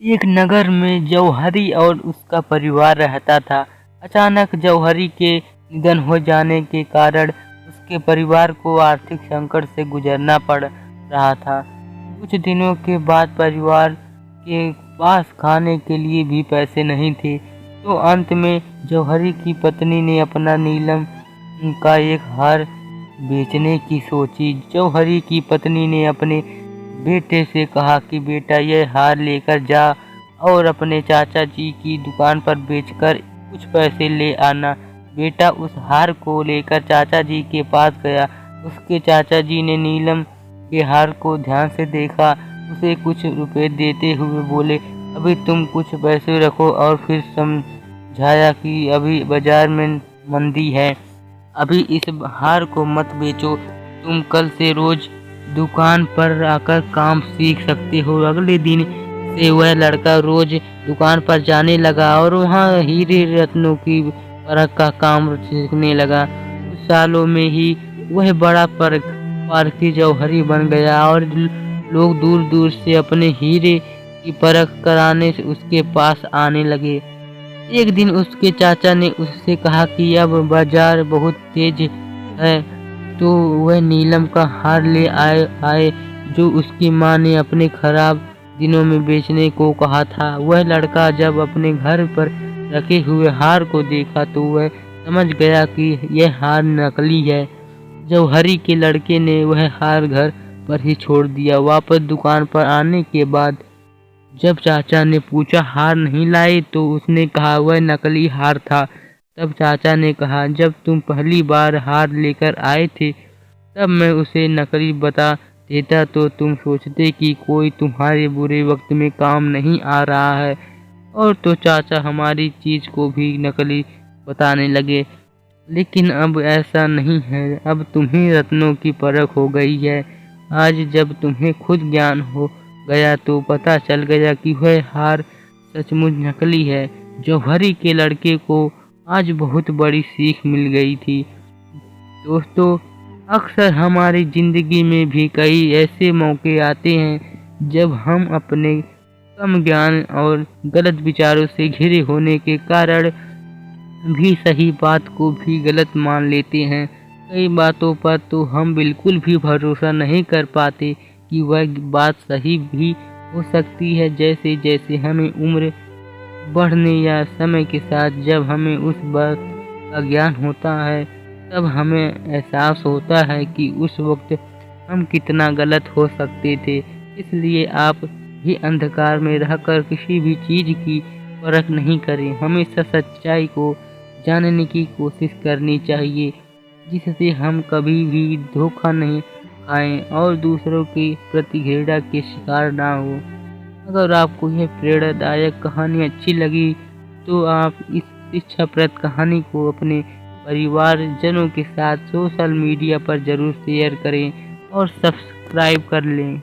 एक नगर में जौहरी और उसका परिवार रहता था। अचानक जौहरी के निधन हो जाने के कारण उसके परिवार को आर्थिक संकट से गुजरना पड़ रहा था। कुछ दिनों के बाद परिवार के पास खाने के लिए भी पैसे नहीं थे, तो अंत में जौहरी की पत्नी ने अपना नीलम का एक हार बेचने की सोची। जौहरी की पत्नी ने अपने बेटे से कहा कि बेटा, यह हार लेकर जा और अपने चाचा जी की दुकान पर बेचकर कुछ पैसे ले आना। बेटा उस हार को लेकर चाचा जी के पास गया। उसके चाचा जी ने नीलम के हार को ध्यान से देखा, उसे कुछ रुपए देते हुए बोले, अभी तुम कुछ पैसे रखो, और फिर समझाया कि अभी बाजार में मंदी है, अभी इस हार को मत बेचो, तुम कल से रोज दुकान पर आकर काम सीख सकते हो। अगले दिन से वह लड़का रोज दुकान पर जाने लगा और वहाँ हीरे रत्नों की परख का काम सीखने लगा। कुछ सालों में ही वह बड़ा पारखी जौहरी बन गया और लोग दूर दूर से अपने हीरे की परख कराने से उसके पास आने लगे। एक दिन उसके चाचा ने उससे कहा कि अब बाजार बहुत तेज है, तो वह नीलम का हार ले आए जो उसकी माँ ने अपने खराब दिनों में बेचने को कहा था। वह लड़का जब अपने घर पर रखे हुए हार को देखा तो वह समझ गया कि यह हार नकली है। जौहरी के लड़के ने वह हार घर पर ही छोड़ दिया। वापस दुकान पर आने के बाद जब चाचा ने पूछा हार नहीं लाए, तो उसने कहा वह नकली हार था। तब चाचा ने कहा, जब तुम पहली बार हार लेकर आए थे तब मैं उसे नकली बता देता तो तुम सोचते कि कोई तुम्हारे बुरे वक्त में काम नहीं आ रहा है, और तो चाचा हमारी चीज को भी नकली बताने लगे। लेकिन अब ऐसा नहीं है, अब तुम्हें रत्नों की परख हो गई है। आज जब तुम्हें खुद ज्ञान हो गया तो पता चल गया कि वह हार सचमुच नकली है। जौहरी के लड़के को आज बहुत बड़ी सीख मिल गई थी। दोस्तों, अक्सर हमारी ज़िंदगी में भी कई ऐसे मौके आते हैं जब हम अपने कम ज्ञान और गलत विचारों से घिरे होने के कारण भी सही बात को भी गलत मान लेते हैं। कई बातों पर तो हम बिल्कुल भी भरोसा नहीं कर पाते कि वह बात सही भी हो सकती है। जैसे जैसे हमें उम्र बढ़ने या समय के साथ जब हमें उस बात का ज्ञान होता है, तब हमें एहसास होता है कि उस वक्त हम कितना गलत हो सकते थे। इसलिए आप भी अंधकार में रहकर किसी भी चीज़ की परख नहीं करें। हमेशा सच्चाई को जानने की कोशिश करनी चाहिए, जिससे हम कभी भी धोखा नहीं खाएं और दूसरों के प्रति घृणा के शिकार ना हो। अगर आपको यह प्रेरणादायक कहानी अच्छी लगी तो आप इस शिक्षाप्रद कहानी को अपने परिवारजनों के साथ सोशल मीडिया पर ज़रूर शेयर करें और सब्सक्राइब कर लें।